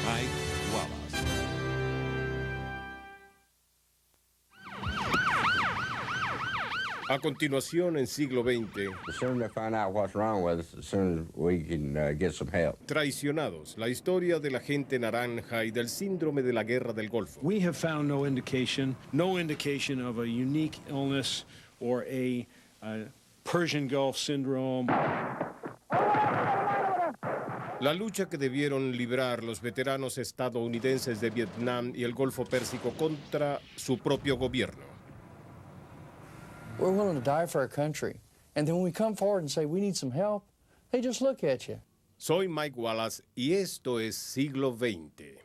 Mike Wallace. A continuación, en siglo XX, The sooner they find out what's wrong with us, the sooner we can get some help. Traicionados, la historia del agente Naranja y del síndrome de la Guerra del Golfo. We have found no indication of a unique illness or a Persian Gulf syndrome. La lucha que debieron librar los veteranos estadounidenses de Vietnam y el Golfo Pérsico contra su propio gobierno. We're willing to die for our country. And then when we come forward and say we need some help, they just look at you. Soy Mike Wallace y esto es Siglo XX.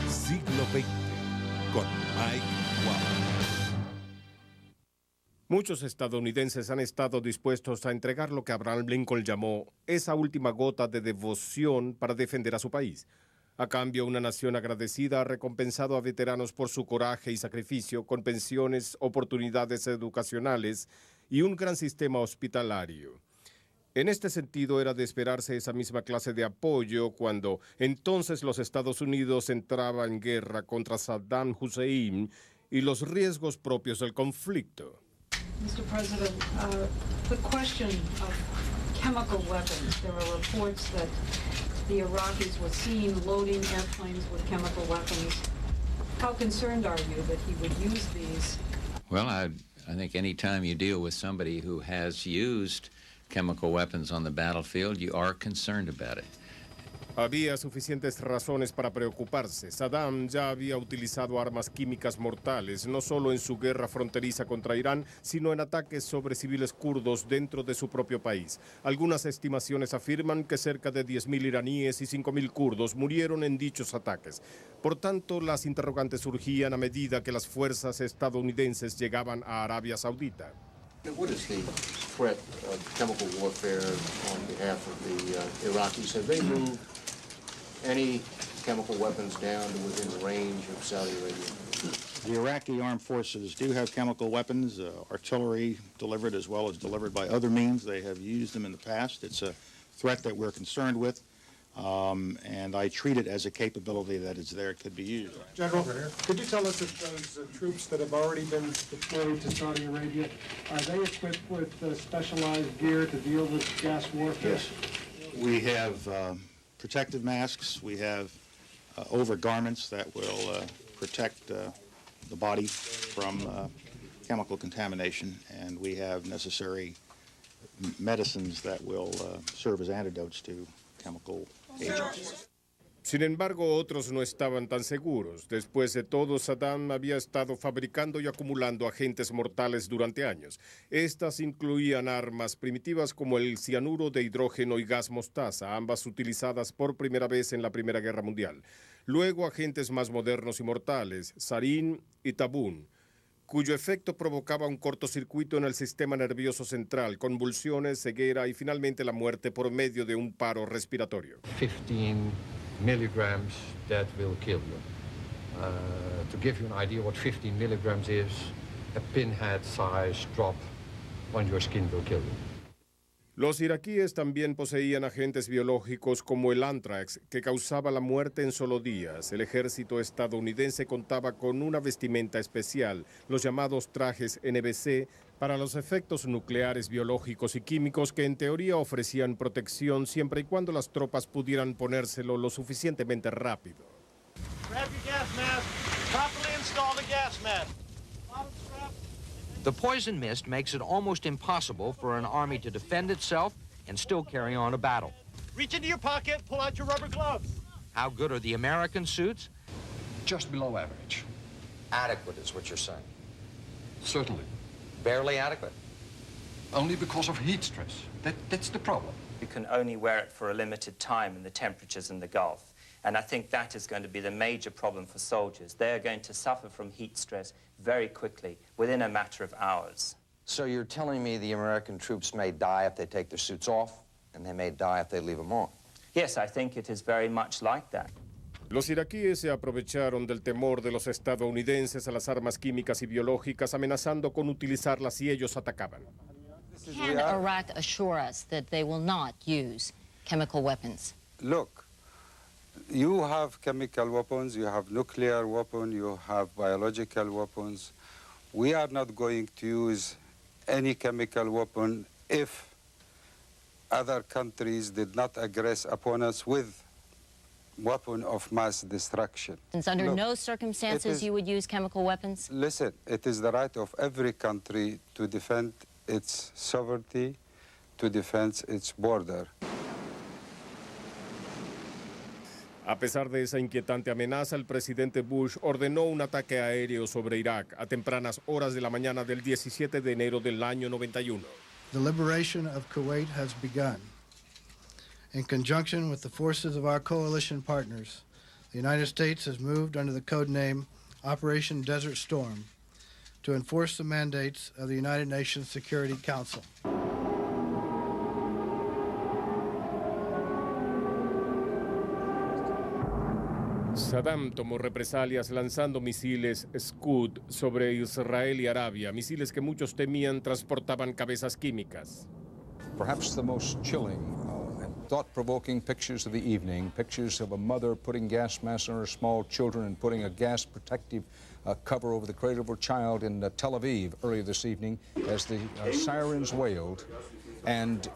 Siglo XX con Mike Wallace. Muchos estadounidenses han estado dispuestos a entregar lo que Abraham Lincoln llamó esa última gota de devoción para defender a su país. A cambio, una nación agradecida ha recompensado a veteranos por su coraje y sacrificio con pensiones, oportunidades educacionales y un gran sistema hospitalario. En este sentido, era de esperarse esa misma clase de apoyo cuando entonces los Estados Unidos entraba en guerra contra Saddam Hussein y los riesgos propios del conflicto. Mr. President, the question of chemical weapons. There are reports that the Iraqis were seen loading airplanes with chemical weapons. How concerned are you that he would use these? Well, I think any time you deal with somebody who has used chemical weapons on the battlefield, you are concerned about it. Había suficientes razones para preocuparse. Saddam ya había utilizado armas químicas mortales, no solo en su guerra fronteriza contra Irán, sino en ataques sobre civiles kurdos dentro de su propio país. Algunas estimaciones afirman que cerca de 10.000 iraníes y 5.000 kurdos murieron en dichos ataques. Por tanto, las interrogantes surgían a medida que las fuerzas estadounidenses llegaban a Arabia Saudita. What is the threat of chemical warfare on behalf of the Iraqis? Have they moved any chemical weapons down to within the range of Saudi Arabia? The Iraqi armed forces do have chemical weapons, artillery delivered as well as delivered by other means. They have used them in the past. It's a threat that we're concerned with, and I treat it as a capability that is there, it could be used. General, could you tell us if those troops that have already been deployed to Saudi Arabia, are they equipped with specialized gear to deal with gas warfare? Yes. We have protective masks. We have overgarments that will protect the body from chemical contamination, and we have necessary medicines that will serve as antidotes to chemical agents. Sin embargo, otros no estaban tan seguros. Después de todo, Saddam había estado fabricando y acumulando agentes mortales durante años. Estas incluían armas primitivas como el cianuro de hidrógeno y gas mostaza, ambas utilizadas por primera vez en la Primera Guerra Mundial. Luego, agentes más modernos y mortales, sarín y tabún, cuyo efecto provocaba un cortocircuito en el sistema nervioso central, convulsiones, ceguera y finalmente la muerte por medio de un paro respiratorio. 15 milligrams that will kill you. To give you an idea what 15 milligrams is, a pinhead size drop on your skin will kill you. Los iraquíes también poseían agentes biológicos como el anthrax, que causaba la muerte en solo días. El ejército estadounidense contaba con una vestimenta especial, los llamados trajes NBC, para los efectos nucleares, biológicos y químicos que en teoría ofrecían protección siempre y cuando las tropas pudieran ponérselo lo suficientemente rápido. Grab your gas mask. Properly install the gas mask. The poison mist makes it almost impossible for an army to defend itself and still carry on a battle. Reach into your pocket, pull out your rubber gloves. How good are the American suits? Just below average. Adequate is what you're saying. Certainly. Barely adequate. Only because of heat stress. That's the problem. You can only wear it for a limited time in the temperatures in the Gulf. And I think that is going to be the major problem for soldiers. They are going to suffer from heat stress very quickly, within a matter of hours. So you're telling me the American troops may die if they take their suits off, and they may die if they leave them on? Yes, I think it is very much like that. Los iraquíes se aprovecharon del temor de los estadounidenses a las armas químicas y biológicas, amenazando con utilizarlas si ellos atacaban. Can Iraq assure us that they will not use chemical weapons? Look, you have chemical weapons, you have nuclear weapons, you have biological weapons. We are not going to use any chemical weapon if other countries did not aggress upon us with weapon of mass destruction. Under no circumstances you would use chemical weapons? Listen, it is the right of every country to defend its sovereignty, to defend its border. A pesar de esa inquietante amenaza, el presidente Bush ordenó un ataque aéreo sobre Irak a tempranas horas de la mañana del 17 de enero del año 91. The liberation of Kuwait has begun. In conjunction with the forces of our coalition partners, the United States has moved under the code name Operation Desert Storm to enforce the mandates of the United Nations Security Council. Saddam tomó represalias lanzando misiles Scud sobre Israel y Arabia, misiles que muchos temían transportaban cabezas químicas. Perhaps the most chilling and thought-provoking pictures of the evening, pictures of a mother putting gas masks on her small children and putting a gas protective cover over the cradle of her child in Tel Aviv earlier this evening as the sirens wailed and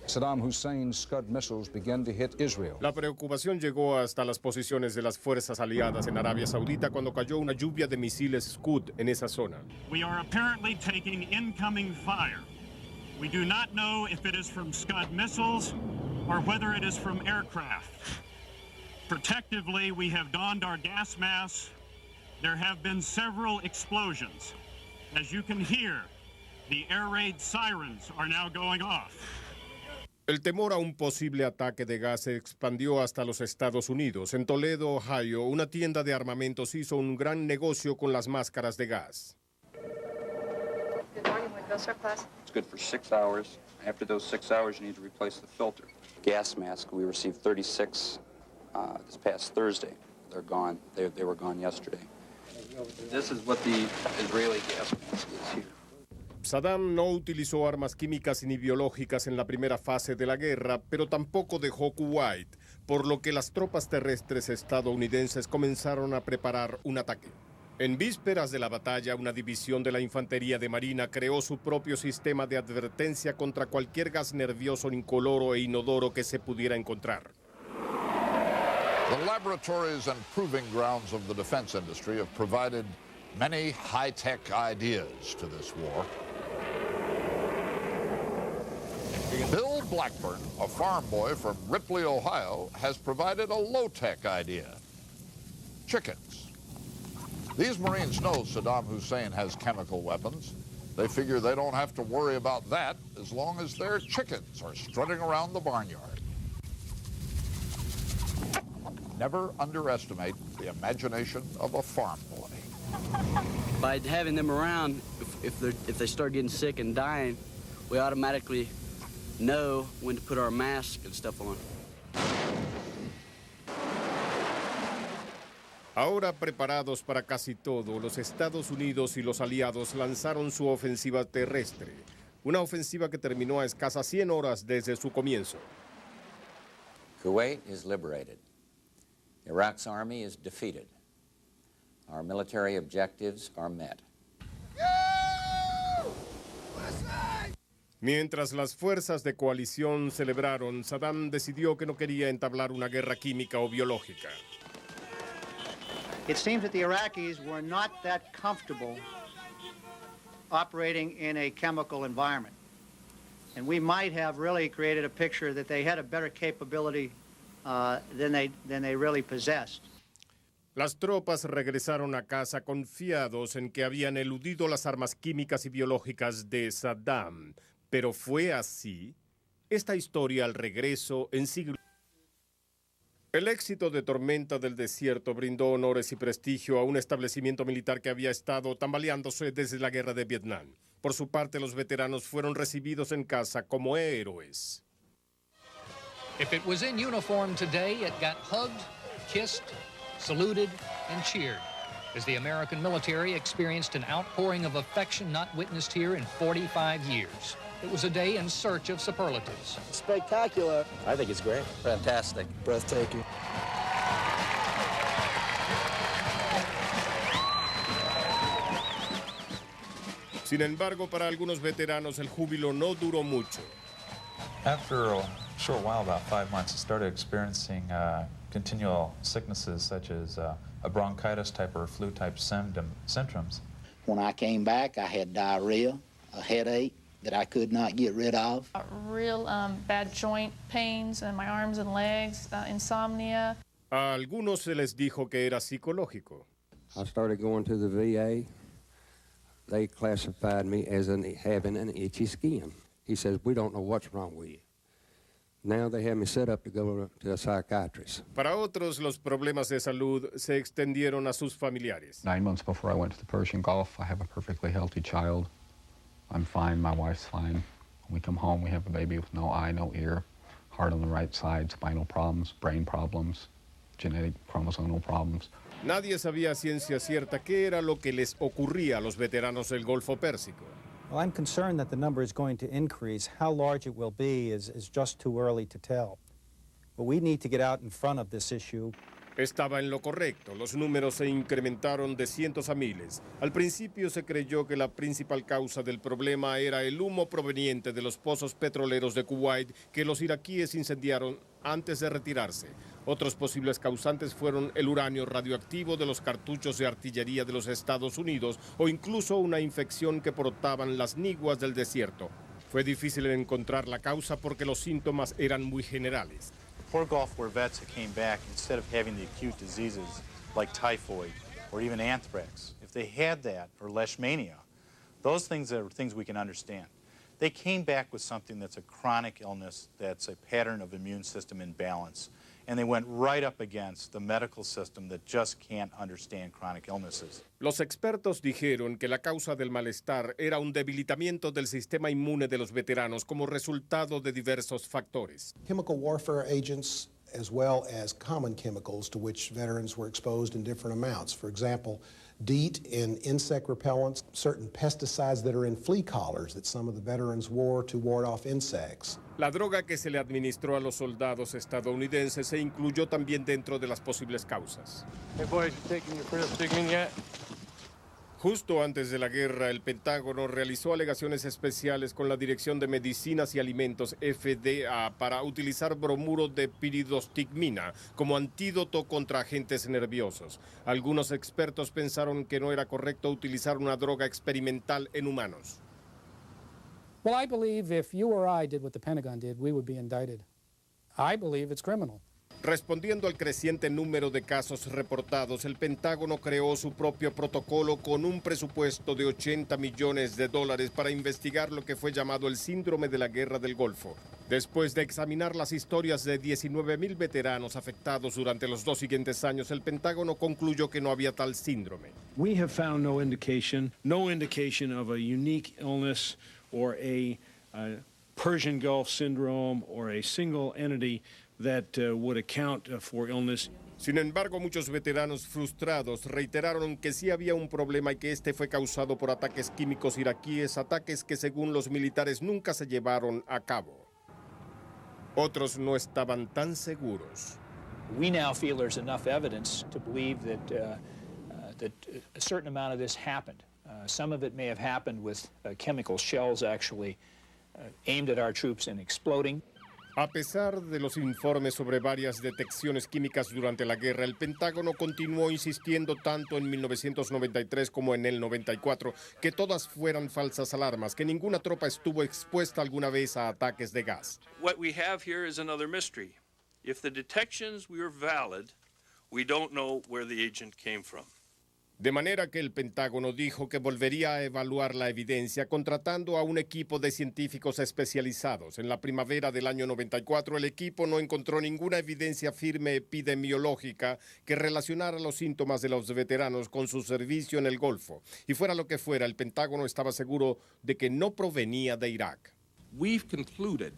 Saddam Hussein's Scud missiles began to hit Israel. La preocupación llegó hasta las posiciones de las fuerzas aliadas en Arabia Saudita cuando cayó una lluvia de misiles Scud en esa zona. We are apparently taking incoming fire. We do not know if it is from Scud missiles or whether it is from aircraft. Protectively, we have donned our gas masks. There have been several explosions. As you can hear, the air raid sirens are now going off. El temor a un posible ataque de gas se expandió hasta los Estados Unidos. En Toledo, Ohio, una tienda de armamentos hizo un gran negocio con las máscaras de gas. Good morning, Windows, sir, class. It's good for 6 hours. After those 6 hours, you need to replace the filter. Gas mask, we received 36 this past Thursday. They're gone. They were gone yesterday. This is what the Israeli gas mask is here. Saddam no utilizó armas químicas ni biológicas en la primera fase de la guerra, pero tampoco dejó Kuwait, por lo que las tropas terrestres estadounidenses comenzaron a preparar un ataque. En vísperas de la batalla, una división de la Infantería de Marina creó su propio sistema de advertencia contra cualquier gas nervioso incoloro e inodoro que se pudiera encontrar. The laboratories and proving grounds of the defense industry have provided many high-tech ideas to this war. Bill Blackburn, a farm boy from Ripley, Ohio, has provided a low-tech idea. Chickens. These Marines know Saddam Hussein has chemical weapons. They figure they don't have to worry about that as long as their chickens are strutting around the barnyard. Never underestimate the imagination of a farm boy. By having them around, if they start getting sick and dying, we automatically know when to put our mask and stuff on. Ahora preparados para casi todo, los Estados Unidos y los aliados lanzaron su ofensiva terrestre, una ofensiva que terminó a escasas 100 horas desde su comienzo. Kuwait is liberated. Iraq's army is defeated. Our military objectives are met. Mientras las fuerzas de coalición celebraron, Saddam decidió que no quería entablar una guerra química o biológica. It seems that the Iraqis were not that comfortable operating in a chemical environment. And we might have really created a picture that they had a better capability than they really possessed. Las tropas regresaron a casa confiados en que habían eludido las armas químicas y biológicas de Saddam. Pero fue así. Esta historia al regreso en siglo. El éxito de Tormenta del Desierto brindó honores y prestigio a un establecimiento militar que había estado tambaleándose desde la guerra de Vietnam. Por su parte, los veteranos fueron recibidos en casa como héroes. If it was in uniform today, it got hugged, kissed, saluted, and cheered as the American military experienced an outpouring of affection not witnessed here in 45 years. It was a day in search of superlatives. Spectacular. I think it's great. Fantastic. Breathtaking. Sin embargo, para algunos veteranos el júbilo no duró mucho. After a short while, about 5 months, I started experiencing continual sicknesses such as a bronchitis type or flu type symptoms. When I came back, I had diarrhea, a headache that I could not get rid of. Real bad joint pains in my arms and legs, insomnia. A algunos se les dijo que era psicológico. I started going to the VA. They classified me as having an itchy skin. He says, we don't know what's wrong with you. Now they have me set up to go to a psychiatrist. Para otros, los problemas de salud se extendieron a sus familiares. 9 months before I went to the Persian Gulf, I have a perfectly healthy child. I'm fine, my wife's fine. When we come home, we have a baby with no eye, no ear, heart on the right side, spinal problems, brain problems, genetic chromosomal problems. Nadie sabía a ciencia cierta qué era lo que les ocurría a los veteranos del Golfo Pérsico. Well, I'm concerned that the number is going to increase. How large it will be is just too early to tell. But we need to get out in front of this issue. Estaba en lo correcto. Los números se incrementaron de cientos a miles. Al principio se creyó que la principal causa del problema era el humo proveniente de los pozos petroleros de Kuwait que los iraquíes incendiaron antes de retirarse. Otros posibles causantes fueron el uranio radioactivo de los cartuchos de artillería de los Estados Unidos o incluso una infección que portaban las niguas del desierto. Fue difícil encontrar la causa porque los síntomas eran muy generales. Poor Gulf War vets that came back, instead of having the acute diseases like typhoid or even anthrax, if they had that, or leishmania, those things are things we can understand. They came back with something that's a chronic illness, that's a pattern of immune system imbalance, and they went right up against the medical system that just can't understand chronic illnesses. Los expertos dijeron que la causa del malestar era un debilitamiento del sistema inmune de los veteranos como resultado de diversos factores. Chemical warfare agents as well as common chemicals to which veterans were exposed in different amounts. For example, DEET in insect repellents, certain pesticides that are in flea collars that some of the veterans wore to ward off insects. La droga que se le administró a los soldados estadounidenses se incluyó también dentro de las posibles causas. Hey boys, you taking your first digging yet? Justo antes de la guerra, el Pentágono realizó alegaciones especiales con la Dirección de Medicinas y Alimentos, FDA, para utilizar bromuro de piridostigmina como antídoto contra agentes nerviosos. Algunos expertos pensaron que no era correcto utilizar una droga experimental en humanos. Well, I believe if you or I did what the Pentagon did, we would be indicted. I believe it's criminal. Respondiendo al creciente número de casos reportados, el Pentágono creó su propio protocolo con un presupuesto de $80 millones para investigar lo que fue llamado el síndrome de la Guerra del Golfo. Después de examinar las historias de 19,000 veteranos afectados durante los 2 siguientes años, el Pentágono concluyó que no había tal síndrome. We have found no indication of a unique illness or a Persian Gulf syndrome or a single entity that would account for illness. Sin embargo, muchos veteranos frustrados reiteraron que sí había un problema y que este fue causado por ataques químicos iraquíes, ataques que según los militares nunca se llevaron a cabo. Otros no estaban tan seguros. We now feel there's enough evidence to believe that a certain amount of this happened. Some of it may have happened with chemical shells actually aimed at our troops and exploding. A pesar de los informes sobre varias detecciones químicas durante la guerra, el Pentágono continuó insistiendo tanto en 1993 como en el 94 que todas fueran falsas alarmas, que ninguna tropa estuvo expuesta alguna vez a ataques de gas. What we have here is another mystery. If the detections were valid, we don't know where the agent came from. De manera que el Pentágono dijo que volvería a evaluar la evidencia contratando a un equipo de científicos especializados. En la primavera del año 94, el equipo no encontró ninguna evidencia firme epidemiológica que relacionara los síntomas de los veteranos con su servicio en el Golfo. Y fuera lo que fuera, el Pentágono estaba seguro de que no provenía de Irak. We've concluded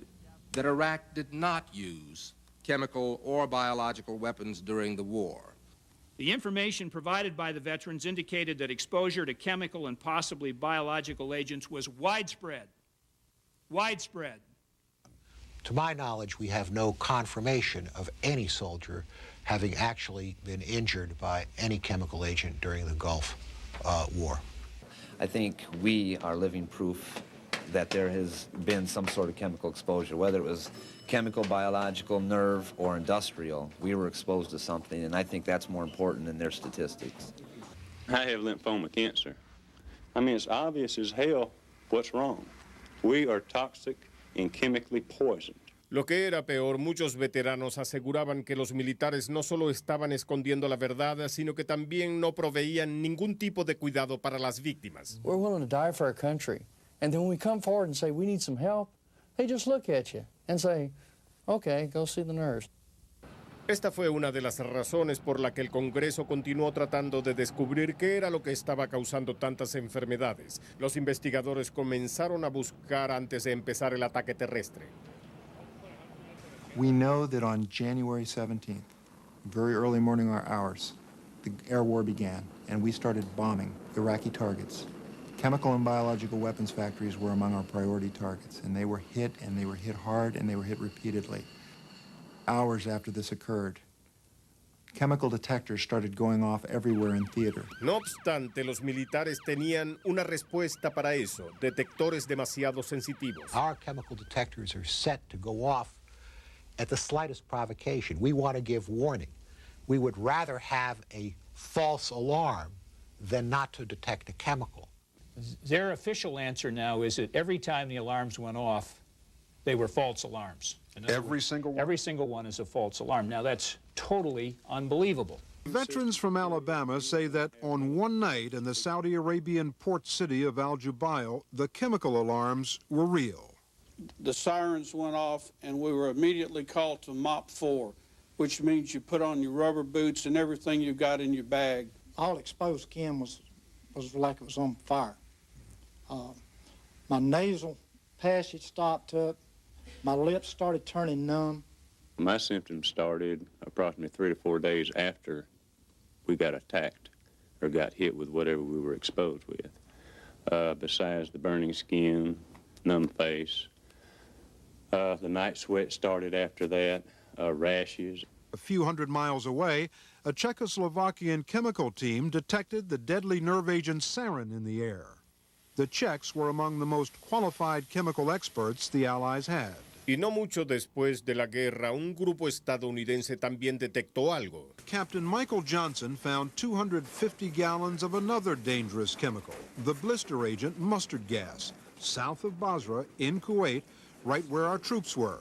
that Iraq did not use chemical or biological weapons during the war. The information provided by the veterans indicated that exposure to chemical and possibly biological agents was widespread. Widespread. To my knowledge, we have no confirmation of any soldier having actually been injured by any chemical agent during the Gulf War. I think we are living proof that there has been some sort of chemical exposure, whether it was chemical, biological, nerve, or industrial. We were exposed to something, and I think that's more important than their statistics. I have lymphoma cancer. I mean, it's obvious as hell what's wrong. We are toxic and chemically poisoned. Lo que era peor, muchos veteranos aseguraban que los militares no solo estaban escondiendo la verdad, sino que también no proveían ningún tipo de cuidado para las víctimas. We're willing to die for our country. And then when we come forward and say we need some help, they just look at you and say, okay, go see the nurse. Esta fue una de las razones por la que el Congreso continuó tratando de descubrir qué era lo que estaba causando tantas enfermedades. Los investigadores comenzaron a buscar antes de empezar el ataque terrestre. We know that on January 17th, very early morning hours, the air war began, and we started bombing Iraqi targets. Chemical and biological weapons factories were among our priority targets, and they were hit hard, and they were hit repeatedly. Hours after this occurred, chemical detectors started going off everywhere in theater. No obstante, los militares tenían una respuesta para eso, detectores demasiado sensitivos. Our chemical detectors are set to go off at the slightest provocation. We want to give warning. We would rather have a false alarm than not to detect a chemical. Their official answer now is that every time the alarms went off, they were false alarms. Every single one? Every single one is a false alarm. Now, that's totally unbelievable. Veterans from Alabama say that on one night in the Saudi Arabian port city of Al Jubail, the chemical alarms were real. The sirens went off, and we were immediately called to MOP 4, which means you put on your rubber boots and everything you've got in your bag. All exposed skin was like it was on fire. My nasal passage stopped up. My lips started turning numb. My symptoms started approximately 3 to 4 days after we got attacked or got hit with whatever we were exposed with. Besides the burning skin, numb face, the night sweat started after that, rashes. A few hundred miles away, a Czechoslovakian chemical team detected the deadly nerve agent sarin in the air. The Czechs were among the most qualified chemical experts the Allies had. Y no mucho después de la guerra, un grupo estadounidense también detectó algo. Captain Michael Johnson found 250 gallons of another dangerous chemical, the blister agent mustard gas, south of Basra in Kuwait, right where our troops were.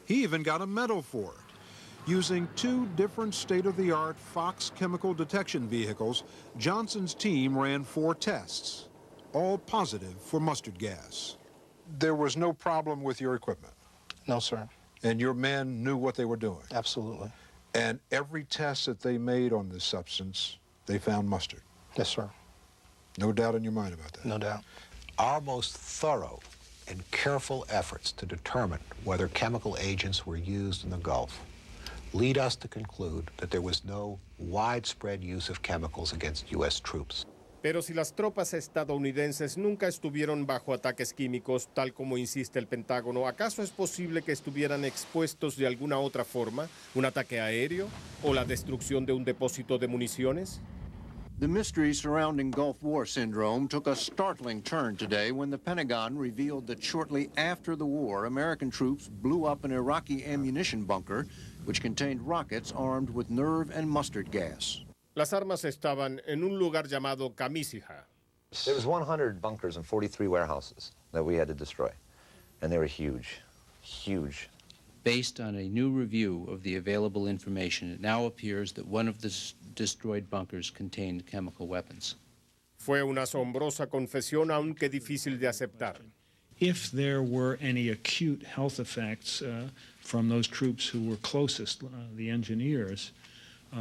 He even got a medal for it. Using 2 different state-of-the-art Fox chemical detection vehicles, Johnson's team ran 4 tests, all positive for mustard gas. There was no problem with your equipment? No, sir. And your men knew what they were doing? Absolutely. And every test that they made on this substance, they found mustard? Yes, sir. No doubt in your mind about that? No doubt. Our most thorough and careful efforts to determine whether chemical agents were used in the Gulf lead us to conclude that there was no widespread use of chemicals against U.S. troops. Pero si las tropas estadounidenses nunca estuvieron bajo ataques químicos, tal como insiste el Pentágono, ¿acaso es posible que estuvieran expuestos de alguna otra forma, un ataque aéreo o la destrucción de un depósito de municiones? The mystery surrounding Gulf War syndrome took a startling turn today when the Pentagon revealed that shortly after the war, American troops blew up an Iraqi ammunition bunker which contained rockets armed with nerve and mustard gas. Las armas estaban en un lugar llamado Camisija. There was 100 bunkers and 43 warehouses that we had to destroy, and they were huge, huge. Based on a new review of the available information, it now appears that one of the destroyed bunkers contained chemical weapons. Fue una asombrosa confesión, aunque difícil de aceptar. If there were any acute health effects from those troops who were closest, the engineers,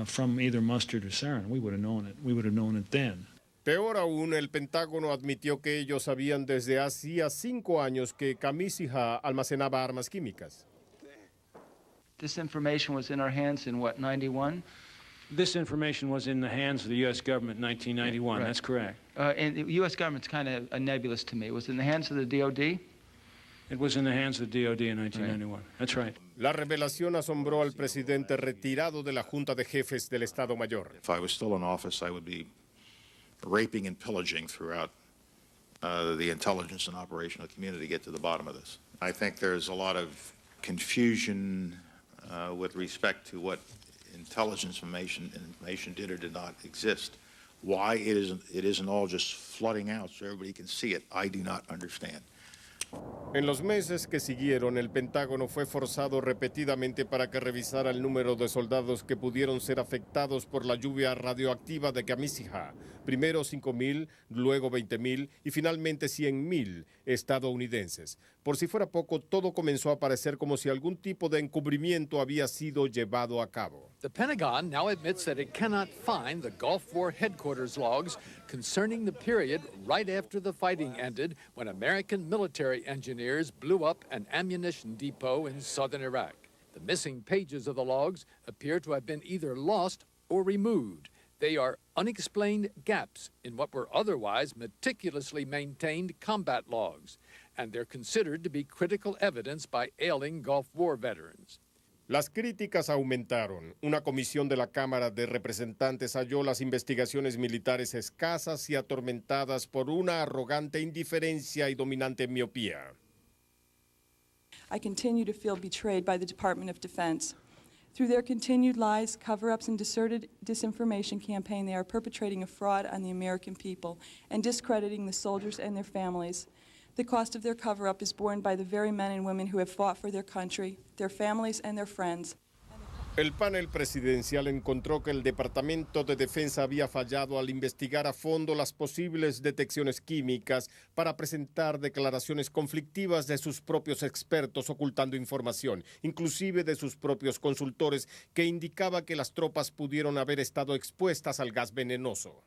from either mustard or sarin, we would have known it. We would have known it then. Peor aún, el Pentágono admitió que ellos sabían desde hacía 5 años que Camisija almacenaba armas químicas. This information was in our hands in, 91? This information was in the hands of the U.S. government in 1991. Right. That's correct. And the U.S. government's kind of nebulous to me. Was it in the hands of the DOD? It was in the hands of the DOD in 1991. Right. That's right. La revelación asombró al presidente retirado de la Junta de Jefes del Estado Mayor. If I was still in office, I would be raping and pillaging throughout the intelligence and operational community to get to the bottom of this. I think there's a lot of confusion with respect to what intelligence information did or did not exist. Why it isn't all just flooding out so everybody can see it, I do not understand. En los meses que siguieron, el Pentágono fue forzado repetidamente para que revisara el número de soldados que pudieron ser afectados por la lluvia radioactiva de Kamisiha. Primero 5,000, luego 20,000 y finalmente 100,000 estadounidenses. Por si fuera poco, todo comenzó a parecer como si algún tipo de encubrimiento había sido llevado a cabo. The Pentagon now admits that it cannot find the Gulf War headquarters logs concerning the period right after the fighting ended when American military engineers blew up an ammunition depot in southern Iraq. The missing pages of the logs appear to have been either lost or removed. They are unexplained gaps in what were otherwise meticulously maintained combat logs, and they're considered to be critical evidence by ailing Gulf War veterans. Las críticas aumentaron. Una comisión de la Cámara de Representantes halló las investigaciones militares escasas y atormentadas por una arrogante indiferencia y dominante miopía. I continue to feel betrayed by the Department of Defense. Through their continued lies, cover-ups, and deserted disinformation campaign, they are perpetrating a fraud on the American people and discrediting the soldiers and their families. The cost of their cover-up is borne by the very men and women who have fought for their country, their families, and their friends. El panel presidencial encontró que el Departamento de Defensa había fallado al investigar a fondo las posibles detecciones químicas para presentar declaraciones conflictivas de sus propios expertos ocultando información, inclusive de sus propios consultores, que indicaba que las tropas pudieron haber estado expuestas al gas venenoso.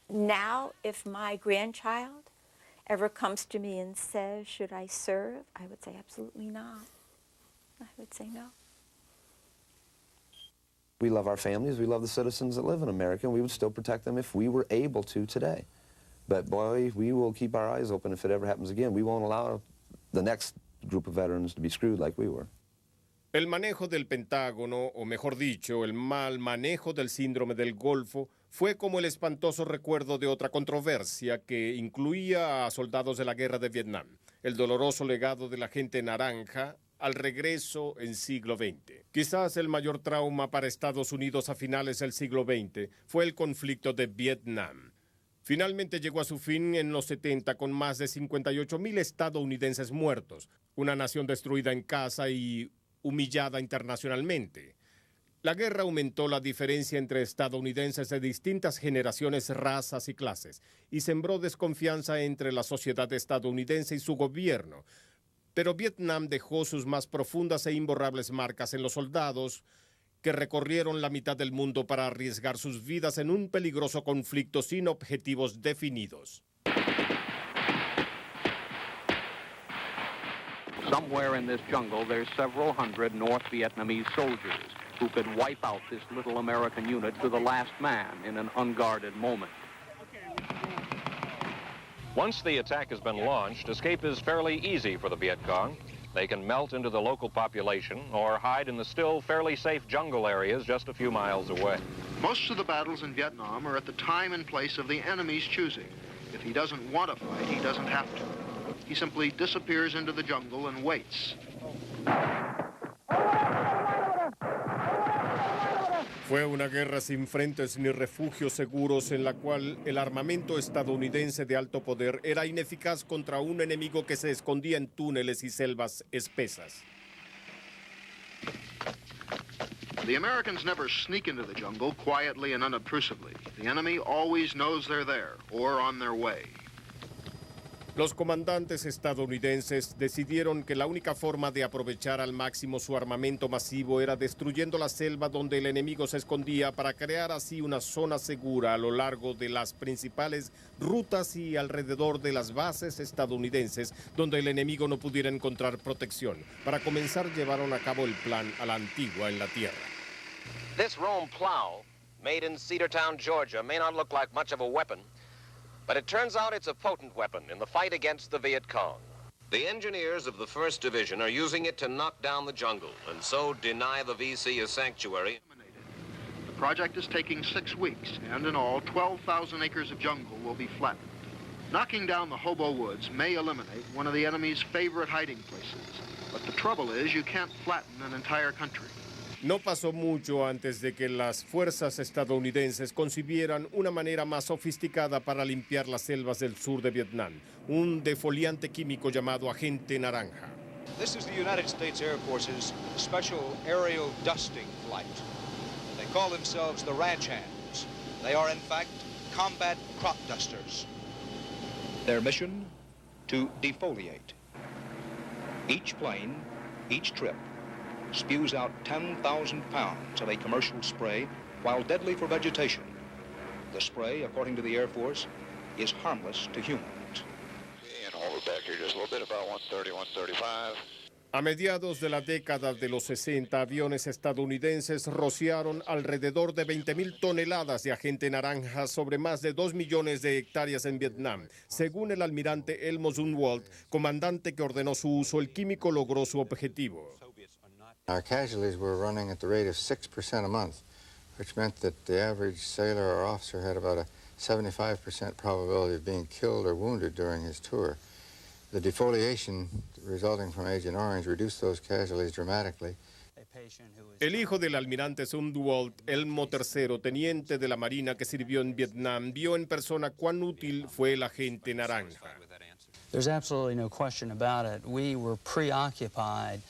Now, if my grandchild ever comes to me and says, should I serve? I would say absolutely not. I would say no. We love our families, we love the citizens that live in America, and we would still protect them if we were able to today. But boy, we will keep our eyes open if it ever happens again. We won't allow the next group of veterans to be screwed like we were. El manejo del Pentágono, o mejor dicho, el mal manejo del síndrome del Golfo, fue como el espantoso recuerdo de otra controversia que incluía a soldados de la Guerra de Vietnam, el doloroso legado del Agente Naranja al regreso en siglo XX. Quizás el mayor trauma para Estados Unidos a finales del siglo XX fue el conflicto de Vietnam. Finalmente llegó a su fin en los 70 con más de 58,000 estadounidenses muertos, una nación destruida en casa y humillada internacionalmente. La guerra aumentó la diferencia entre estadounidenses de distintas generaciones, razas y clases, y sembró desconfianza entre la sociedad estadounidense y su gobierno. Pero Vietnam dejó sus más profundas e imborrables marcas en los soldados que recorrieron la mitad del mundo para arriesgar sus vidas en un peligroso conflicto sin objetivos definidos. Somewhere in this jungle, there's several hundred North Vietnamese soldiers who could wipe out this little American unit to the last man in an unguarded moment. Once the attack has been launched, escape is fairly easy for the Viet Cong. They can melt into the local population or hide in the still fairly safe jungle areas just a few miles away. Most of the battles in Vietnam are at the time and place of the enemy's choosing. If he doesn't want to fight, he doesn't have to. He simply disappears into the jungle and waits. Fue una guerra sin frentes ni refugios seguros en la cual el armamento estadounidense de alto poder era ineficaz contra un enemigo que se escondía en túneles y selvas espesas. The Americans never sneak into the jungle quietly and unobtrusively. The enemy always knows they're there or on their way. Los comandantes estadounidenses decidieron que la única forma de aprovechar al máximo su armamento masivo era destruyendo la selva donde el enemigo se escondía para crear así una zona segura a lo largo de las principales rutas y alrededor de las bases estadounidenses donde el enemigo no pudiera encontrar protección. Para comenzar llevaron a cabo el plan a la antigua en la tierra. This Rome plow, made in Cedartown, Georgia, may not look like much of a weapon, but it turns out it's a potent weapon in the fight against the Viet Cong. The engineers of the 1st Division are using it to knock down the jungle and so deny the VC a sanctuary. The project is taking 6 weeks, and in all, 12,000 acres of jungle will be flattened. Knocking down the hobo woods may eliminate one of the enemy's favorite hiding places, but the trouble is you can't flatten an entire country. No pasó mucho antes de que las fuerzas estadounidenses concibieran una manera más sofisticada para limpiar las selvas del sur de Vietnam, un defoliante químico llamado Agente Naranja. This is the United States Air Force's special aerial dusting flight. They call themselves the Ranch Hands. They are, in fact, combat crop dusters. Their mission? To defoliate. Each plane, each trip, spews out 10,000 pounds of a commercial spray while deadly for vegetation. The spray, according to the Air Force, is harmless to humans. And hold it back here just a little bit, about 130, 135. A mediados de la década de los 60, aviones estadounidenses rociaron alrededor de 20,000 toneladas de agente naranja sobre más de 2 millones de hectáreas en Vietnam. Según el almirante Elmo Zumwalt, comandante que ordenó su uso, el químico logró su objetivo. Our casualties were running at the rate of 6% a month, which meant that the average sailor or officer had about a 75% probability of being killed or wounded during his tour. The defoliation resulting from Agent Orange reduced those casualties dramatically. El hijo del almirante Zumwalt, Elmo III, teniente de la Marina que sirvió en Vietnam, vio en persona cuán útil fue el agente naranja. There's absolutely no question about it. We were preoccupied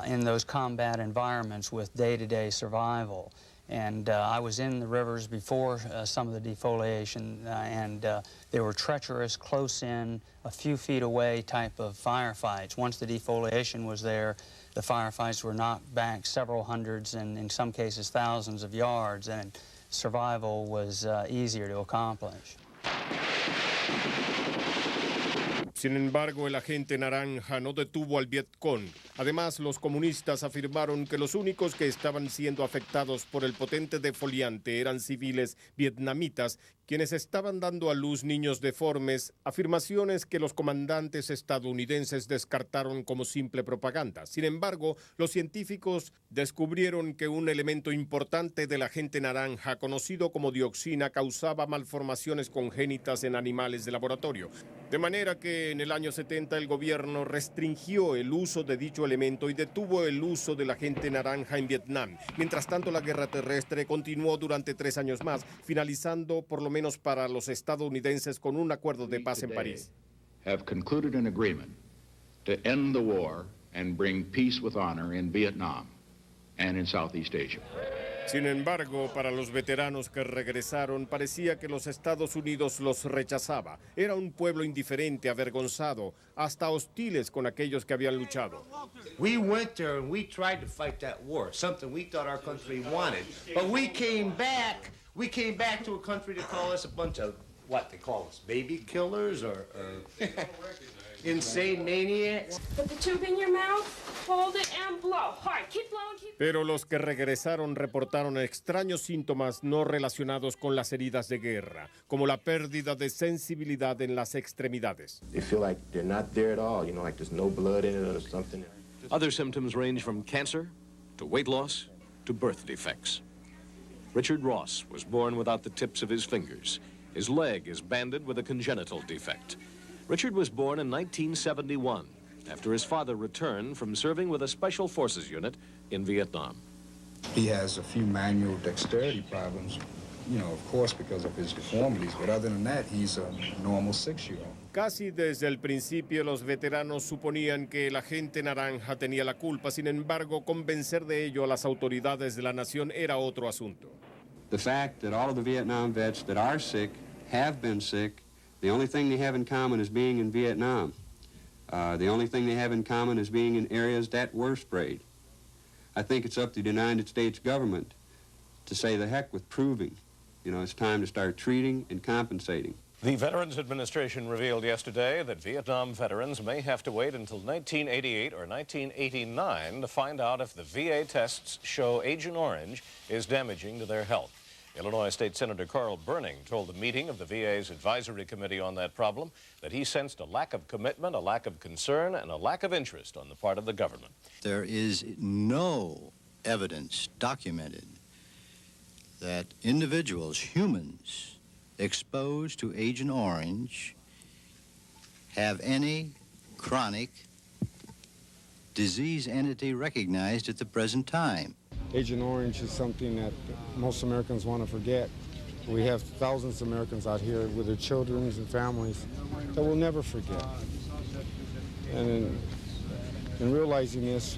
in those combat environments with day-to-day survival. And I was in the rivers before some of the defoliation, and they were treacherous, close in, a few feet away type of firefights. Once the defoliation was there, the firefights were knocked back several hundreds and in some cases thousands of yards, and survival was easier to accomplish. Sin embargo, el agente naranja no detuvo al Vietcong. Además, los comunistas afirmaron que los únicos que estaban siendo afectados por el potente defoliante eran civiles vietnamitas, quienes estaban dando a luz niños deformes, afirmaciones que los comandantes estadounidenses descartaron como simple propaganda. Sin embargo, los científicos descubrieron que un elemento importante del agente naranja, conocido como dioxina, causaba malformaciones congénitas en animales de laboratorio. De manera que en el año 70 el gobierno restringió el uso de dicho elemento y detuvo el uso del agente naranja en Vietnam. Mientras tanto, la guerra terrestre continuó durante 3 años más, finalizando por lo menos para los estadounidenses con un acuerdo de paz en París. Have concluded an agreement to end the war and bring peace with honor in Vietnam and in Southeast Asia. Sin embargo, para los veteranos que regresaron, parecía que los Estados Unidos los rechazaba. Era un pueblo indiferente, avergonzado, hasta hostiles con aquellos que habían luchado. We went there and we tried to fight that war, something we thought our country wanted. But we came back to a country to call us a bunch of, what they call us, baby killers or insane maniacs. Put the tube in your mouth, hold it and blow. Hard, keep blowing, keep... Pero los que regresaron reportaron extraños síntomas no relacionados con las heridas de guerra, como la pérdida de sensibilidad en las extremidades. They feel like they're not there at all, like there's no blood in it or something. Other symptoms range from cancer to weight loss to birth defects. Richard Ross was born without the tips of his fingers. His leg is banded with a congenital defect. Richard was born in 1971, after his father returned from serving with a Special Forces unit in Vietnam. He has a few manual dexterity problems, of course, because of his deformities, but other than that, he's a normal 6-year-old. Casi desde el principio los veteranos suponían que el agente naranja tenía la culpa. Sin embargo, convencer de ello a las autoridades de la nación era otro asunto. The fact that all of the Vietnam vets that are sick, have been sick, The only thing they have in common is being in Vietnam. The only thing they have in common is being in areas that were sprayed. I think it's up to the United States government to say the heck with proving. You know, it's time to start treating and compensating. The Veterans Administration revealed yesterday that Vietnam veterans may have to wait until 1988 or 1989 to find out if the VA tests show Agent Orange is damaging to their health. Illinois State Senator Carl Burning told the meeting of the VA's advisory committee on that problem that he sensed a lack of commitment, a lack of concern, and a lack of interest on the part of the government. There is no evidence documented that individuals, humans, exposed to Agent Orange have any chronic disease entity recognized at the present time. Agent Orange is something that most Americans want to forget. We have thousands of Americans out here with their children and families that will never forget. And in realizing this,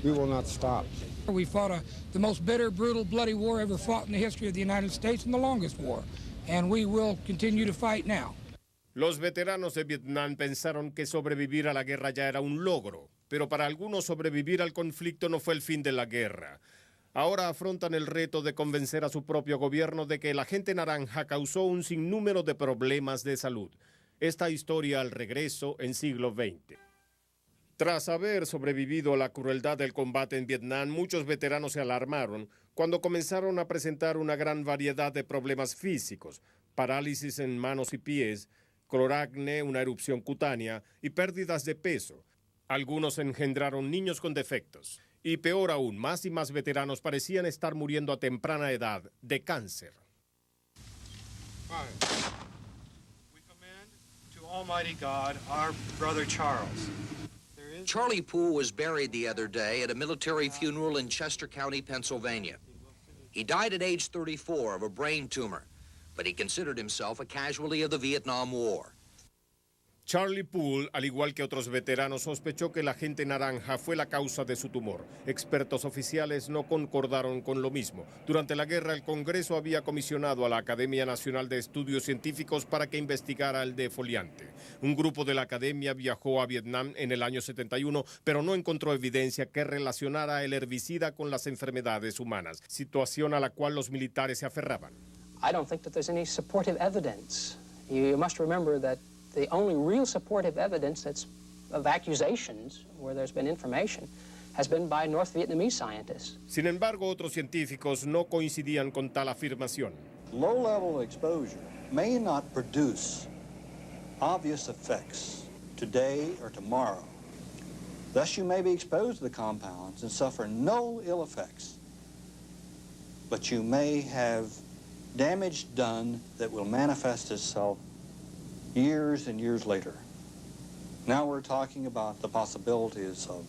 we will not stop. We fought the most bitter, brutal, bloody war ever fought in the history of the United States and the longest war. And we will continue to fight now. Los veteranos de Vietnam pensaron que sobrevivir a la guerra ya era un logro, pero para algunos sobrevivir al conflicto no fue el fin de la guerra. Ahora afrontan el reto de convencer a su propio gobierno de que el agente naranja causó un sinnúmero de problemas de salud. Esta historia al regreso en siglo XX. Tras haber sobrevivido a la crueldad del combate en Vietnam, muchos veteranos se alarmaron cuando comenzaron a presentar una gran variedad de problemas físicos, parálisis en manos y pies, cloracne, una erupción cutánea y pérdidas de peso. Algunos engendraron niños con defectos. Y peor aún, más y más veteranos parecían estar muriendo a temprana edad de cáncer. We commend to Almighty God our brother Charles. Charlie Poole was buried the other day at a military funeral in Chester County, Pennsylvania. He died at age 34 of a brain tumor, but he considered himself a casualty of the Vietnam War. Charlie Poole, al igual que otros veteranos, sospechó que el agente naranja fue la causa de su tumor. Expertos oficiales no concordaron con lo mismo. Durante la guerra, el Congreso había comisionado a la Academia Nacional de Estudios Científicos para que investigara el defoliante. Un grupo de la Academia viajó a Vietnam en el año 71, pero no encontró evidencia que relacionara el herbicida con las enfermedades humanas, situación a la cual los militares se aferraban. I don't think that there's any supportive evidence. You must remember that the only real supportive evidence that's of accusations where there's been information has been by North Vietnamese scientists. Sin embargo, otros científicos no coincidían con tal afirmación. Low-level exposure may not produce obvious effects today or tomorrow. Thus, you may be exposed to the compounds and suffer no ill effects, but you may have damage done that will manifest itself years and years later. Now we're talking about the possibilities of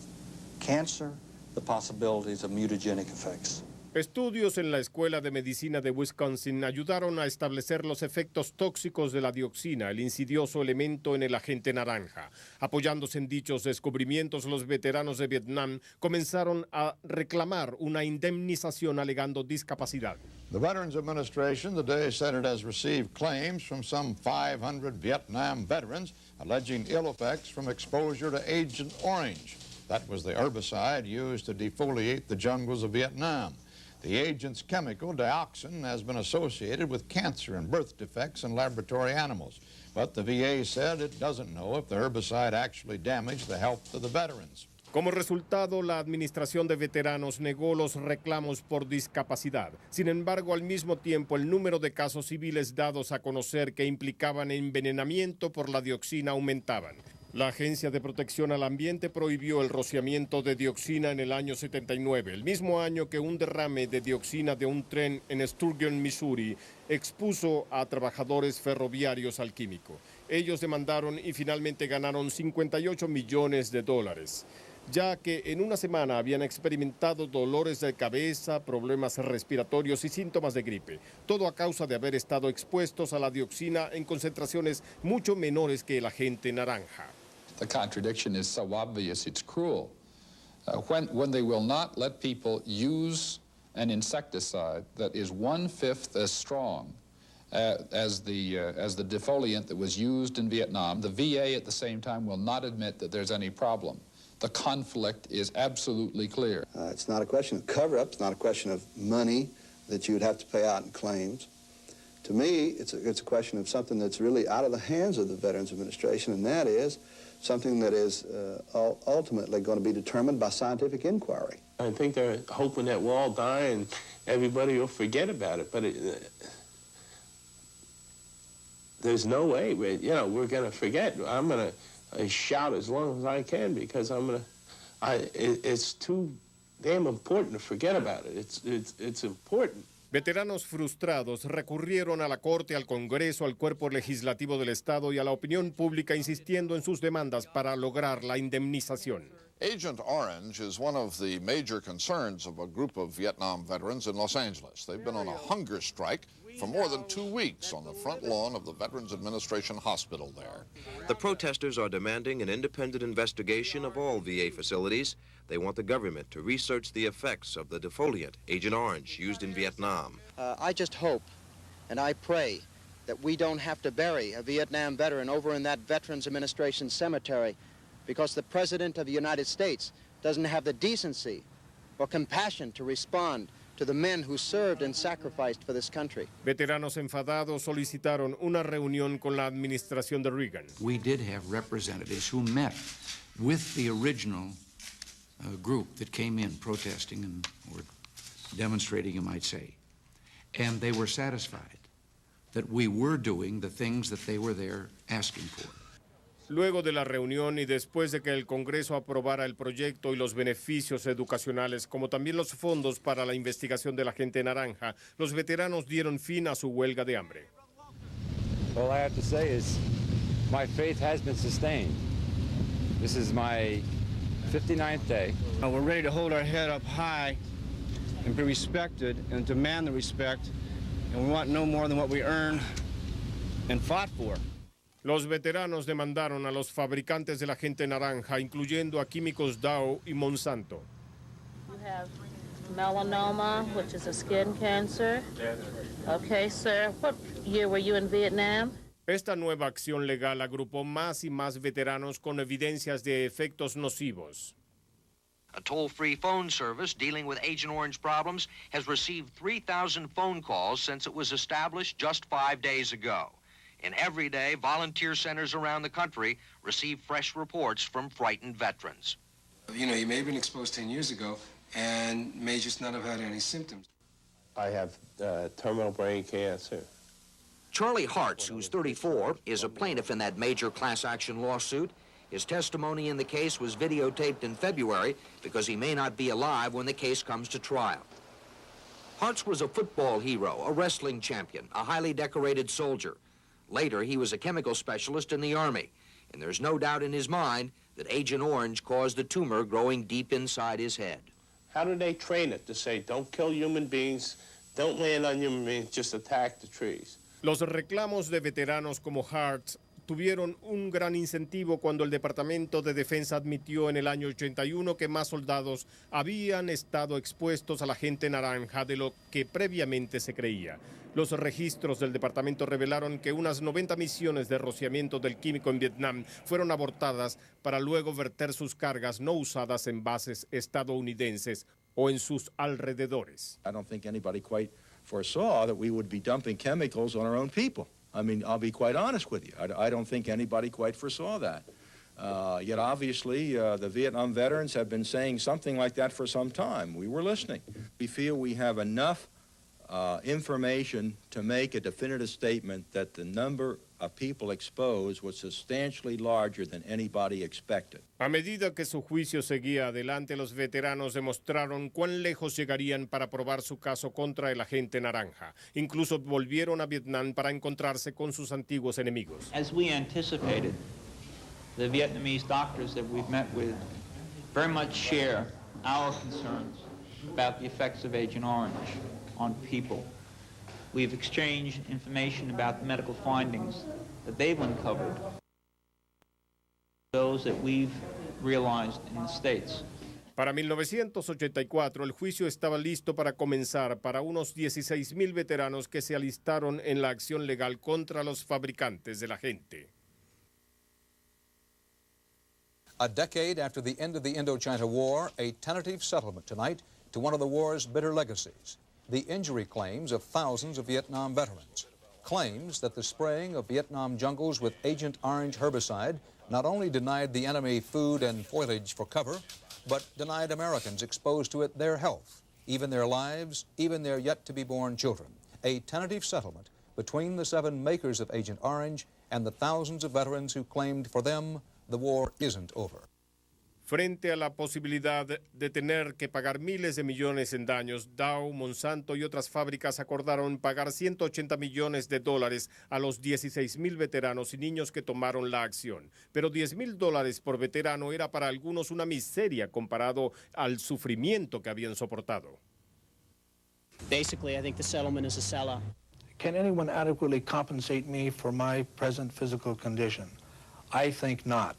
cancer, the possibilities of mutagenic effects. Estudios en la Escuela de Medicina de Wisconsin ayudaron a establecer los efectos tóxicos de la dioxina, el insidioso elemento en el agente naranja. Apoyándose en dichos descubrimientos, los veteranos de Vietnam comenzaron a reclamar una indemnización alegando discapacidad. The Veterans Administration today said it has received claims from some 500 Vietnam veterans alleging ill effects from exposure to Agent Orange. That was the herbicide used to defoliate the jungles of Vietnam. The agent's chemical, dioxin, has been associated with cancer and birth defects in laboratory animals. But the VA said it doesn't know if the herbicide actually damaged the health of the veterans. Como resultado, la Administración de Veteranos negó los reclamos por discapacidad. Sin embargo, al mismo tiempo, el número de casos civiles dados a conocer que implicaban envenenamiento por la dioxina aumentaban. La Agencia de Protección al Ambiente prohibió el rociamiento de dioxina en el año 79, el mismo año que un derrame de dioxina de un tren en Sturgeon, Missouri, expuso a trabajadores ferroviarios al químico. Ellos demandaron y finalmente ganaron $58 millones, ya que en una semana habían experimentado dolores de cabeza, problemas respiratorios y síntomas de gripe, todo a causa de haber estado expuestos a la dioxina en concentraciones mucho menores que el agente naranja. The contradiction is so obvious it's cruel. When they will not let people use an insecticide that is 1/5 as strong as the defoliant that was used in Vietnam. The VA at the same time will not admit that there's any problem. The conflict is absolutely clear. It's not a question of cover-up. It's not a question of money that you would have to pay out in claims. To me, it's a question of something that's really out of the hands of the Veterans Administration, and that is something that is ultimately going to be determined by scientific inquiry. I think they're hoping that we'll all die and everybody will forget about it, but there's no way, we're going to forget. I'm going to shout as long as I can because it's too damn important to forget about it. It's important. Veteranos frustrados recurrieron a la Corte, al Congreso, al Cuerpo Legislativo del Estado y a la opinión pública insistiendo en sus demandas para lograr la indemnización. Agent Orange is one of the major concerns of a group of Vietnam veterans in Los Angeles. They've been on a hunger strike for more than 2 weeks on the front lawn of the Veterans Administration Hospital there. The protesters are demanding an independent investigation of all VA facilities. They want the government to research the effects of the defoliant, Agent Orange, used in Vietnam. I just hope and I pray that we don't have to bury a Vietnam veteran over in that Veterans Administration cemetery because the President of the United States doesn't have the decency or compassion to respond to the men who served and sacrificed for this country. Veteranos enfadados solicitaron una reunión con la administración de Reagan. We did have representatives who met with the original group that came in protesting and or demonstrating, you might say, and they were satisfied that we were doing the things that they were there asking for. Luego de la reunión y después de que el Congreso aprobara el proyecto y los beneficios educacionales, como también los fondos para la investigación del Agente Naranja, los veteranos dieron fin a su huelga de hambre. All I have to say is my faith has been sustained. This is my 59th day. We're ready to hold our head up high and be respected and demand the respect, and we want no more than what we earned and fought for. Los veteranos demandaron a los fabricantes del Agente Naranja, incluyendo a Químicos Dow y Monsanto. You have melanoma, which is a skin cancer. Okay, sir. What year were you in Vietnam? Esta nueva acción legal agrupó más y más veteranos con evidencias de efectos nocivos. A toll-free phone service dealing with Agent Orange problems has received 3,000 phone calls since it was established just 5 days ago. And every day, volunteer centers around the country receive fresh reports from frightened veterans. You may have been exposed 10 years ago and may just not have had any symptoms. I have terminal brain cancer. Charlie Hartz, who's 34, is a plaintiff in that major class action lawsuit. His testimony in the case was videotaped in February because he may not be alive when the case comes to trial. Hartz was a football hero, a wrestling champion, a highly decorated soldier. Later, he was a chemical specialist in the Army, and there's no doubt in his mind that Agent Orange caused a tumor growing deep inside his head. How do they train it to say, don't kill human beings, don't land on human beings, just attack the trees? Los reclamos de veteranos como Hart tuvieron un gran incentivo cuando el Departamento de Defensa admitió en el año 81 que más soldados habían estado expuestos al Agente Naranja de lo que previamente se creía. Los registros del departamento revelaron que unas 90 misiones de rociamiento del químico en Vietnam fueron abortadas para luego verter sus cargas no usadas en bases estadounidenses o en sus alrededores. I don't think anybody quite foresaw that we would be dumping chemicals on our own people. I mean, I'll be quite honest with you. I don't think anybody quite foresaw that. Yet obviously, the Vietnam veterans have been saying something like that for some time. We were listening. We feel we have enough information to make a definitive statement that the number of people exposed was substantially larger than anybody expected. A medida que su juicio seguía adelante, los veteranos demostraron cuán lejos llegarían para probar su caso contra el Agente Naranja. Incluso volvieron a Vietnam para encontrarse con sus antiguos enemigos. As we anticipated, the Vietnamese doctors that we've met with very much share our concerns about the effects of Agent Orange on people. We've exchanged information about the medical findings that they've uncovered, those that we've realized in the States. Para 1984, el juicio estaba listo para comenzar para unos 16,000 veteranos que se alistaron en la acción legal contra los fabricantes del agente. A decade after the end of the Indochina War, a tentative settlement tonight to one of the war's bitter legacies, the injury claims of thousands of Vietnam veterans. Claims that the spraying of Vietnam jungles with Agent Orange herbicide not only denied the enemy food and foliage for cover, but denied Americans exposed to it their health, even their lives, even their yet-to-be-born children. A tentative settlement between the 7 makers of Agent Orange and the thousands of veterans who claimed for them the war isn't over. Frente a la posibilidad de tener que pagar miles de millones en daños, Dow, Monsanto y otras fábricas acordaron pagar $180 millones a los 16,000 veteranos y niños que tomaron la acción. Pero $10,000 por veterano era para algunos una miseria comparado al sufrimiento que habían soportado. Basically, I think the settlement is a sellout. Can anyone adequately compensate me for my present physical condition? I think not.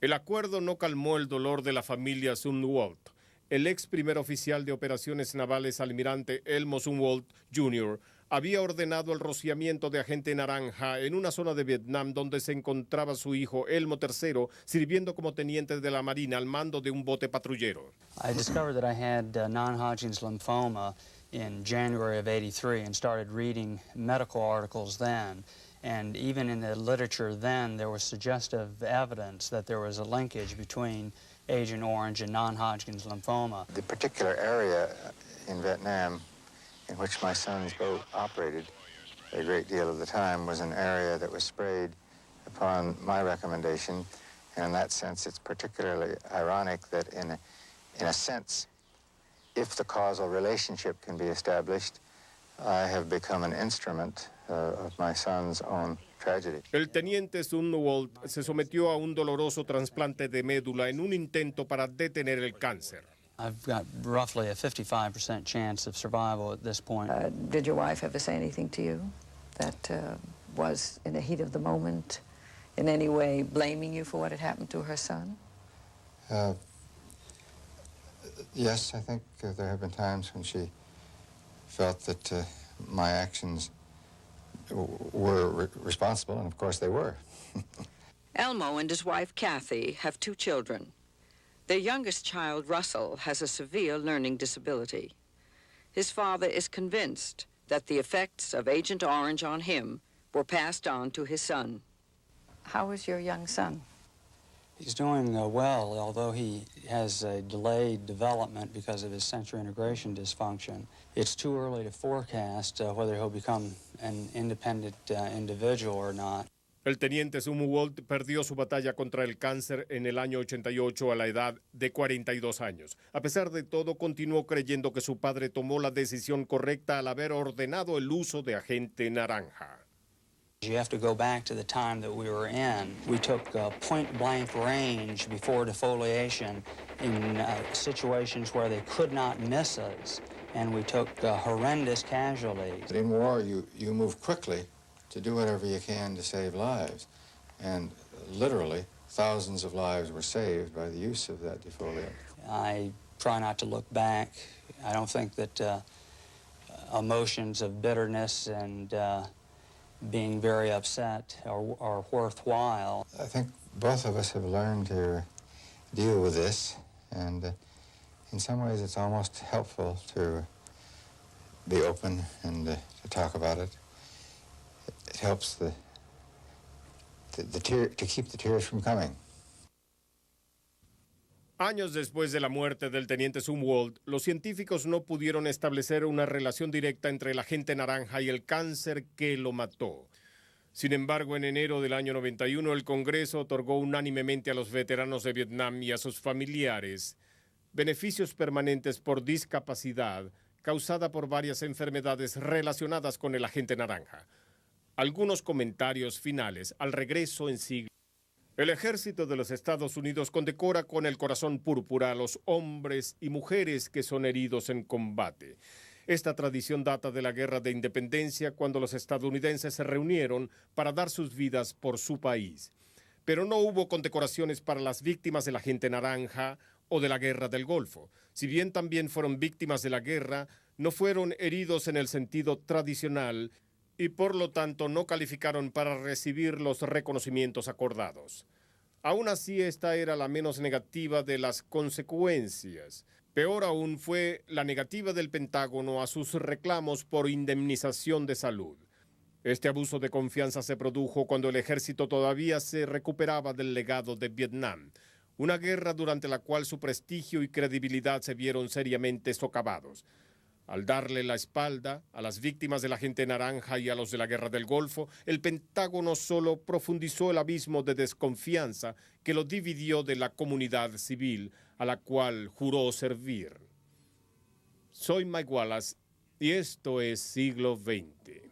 El acuerdo no calmó el dolor de la familia Zumwalt. El ex primer oficial de operaciones navales, almirante Elmo Zumwalt Jr., había ordenado el rociamiento de Agente Naranja en una zona de Vietnam donde se encontraba su hijo Elmo III, sirviendo como teniente de la Marina al mando de un bote patrullero. I discovered that I had non-Hodgkin's lymphoma in January of '83 and started reading medical articles then. And even in the literature then, there was suggestive evidence that there was a linkage between Agent Orange and non-Hodgkin's lymphoma. The particular area in Vietnam in which my son's boat operated a great deal of the time was an area that was sprayed upon my recommendation. And in that sense, it's particularly ironic that in a sense, if the causal relationship can be established, I have become an instrument of my son's own tragedy. El teniente Zumwalt se sometió a un doloroso trasplante de médula en un intento para detener el cáncer. I've got roughly a 55% chance of survival at this point. Did your wife ever say anything to you that was in the heat of the moment, in any way blaming you for what had happened to her son? Yes, I think there have been times when she felt that my actions were responsible, and of course they were. Elmo and his wife Kathy have 2 children. Their youngest child, Russell, has a severe learning disability. His father is convinced that the effects of Agent Orange on him were passed on to his son. How is your young son? He's doing well, although he has a delayed development because of his sensory integration dysfunction. It's too early to forecast whether he'll become an independent individual or not. El teniente Zumwalt perdió su batalla contra el cáncer en el año 88 a la edad de 42 años. A pesar de todo, continuó creyendo que su padre tomó la decisión correcta al haber ordenado el uso de Agente Naranja. You have to go back to the time that we were in. We took point-blank range before defoliation in situations where they could not miss us, and we took horrendous casualties. In war, you move quickly to do whatever you can to save lives, and literally thousands of lives were saved by the use of that defoliant. I try not to look back. I don't think that emotions of bitterness and being very upset are worthwhile. I think both of us have learned to deal with this, and in some ways it's almost helpful to be open and to talk about it. It helps to keep the tears from coming. Años después de la muerte del teniente Zumwalt, los científicos no pudieron establecer una relación directa entre el agente naranja y el cáncer que lo mató. Sin embargo, en enero del año 91, el Congreso otorgó unánimemente a los veteranos de Vietnam y a sus familiares beneficios permanentes por discapacidad causada por varias enfermedades relacionadas con el agente naranja. Algunos comentarios finales al regreso en siglo. El ejército de los Estados Unidos condecora con el corazón púrpura a los hombres y mujeres que son heridos en combate. Esta tradición data de la Guerra de Independencia, cuando los estadounidenses se reunieron para dar sus vidas por su país. Pero no hubo condecoraciones para las víctimas del agente naranja o de la Guerra del Golfo. Si bien también fueron víctimas de la guerra, no fueron heridos en el sentido tradicional y por lo tanto no calificaron para recibir los reconocimientos acordados. Aún así, esta era la menos negativa de las consecuencias. Peor aún fue la negativa del Pentágono a sus reclamos por indemnización de salud. Este abuso de confianza se produjo cuando el ejército todavía se recuperaba del legado de Vietnam, una guerra durante la cual su prestigio y credibilidad se vieron seriamente socavados. Al darle la espalda a las víctimas del Agente Naranja y a los de la Guerra del Golfo, el Pentágono solo profundizó el abismo de desconfianza que lo dividió de la comunidad civil a la cual juró servir. Soy Mike Wallace y esto es Siglo XX.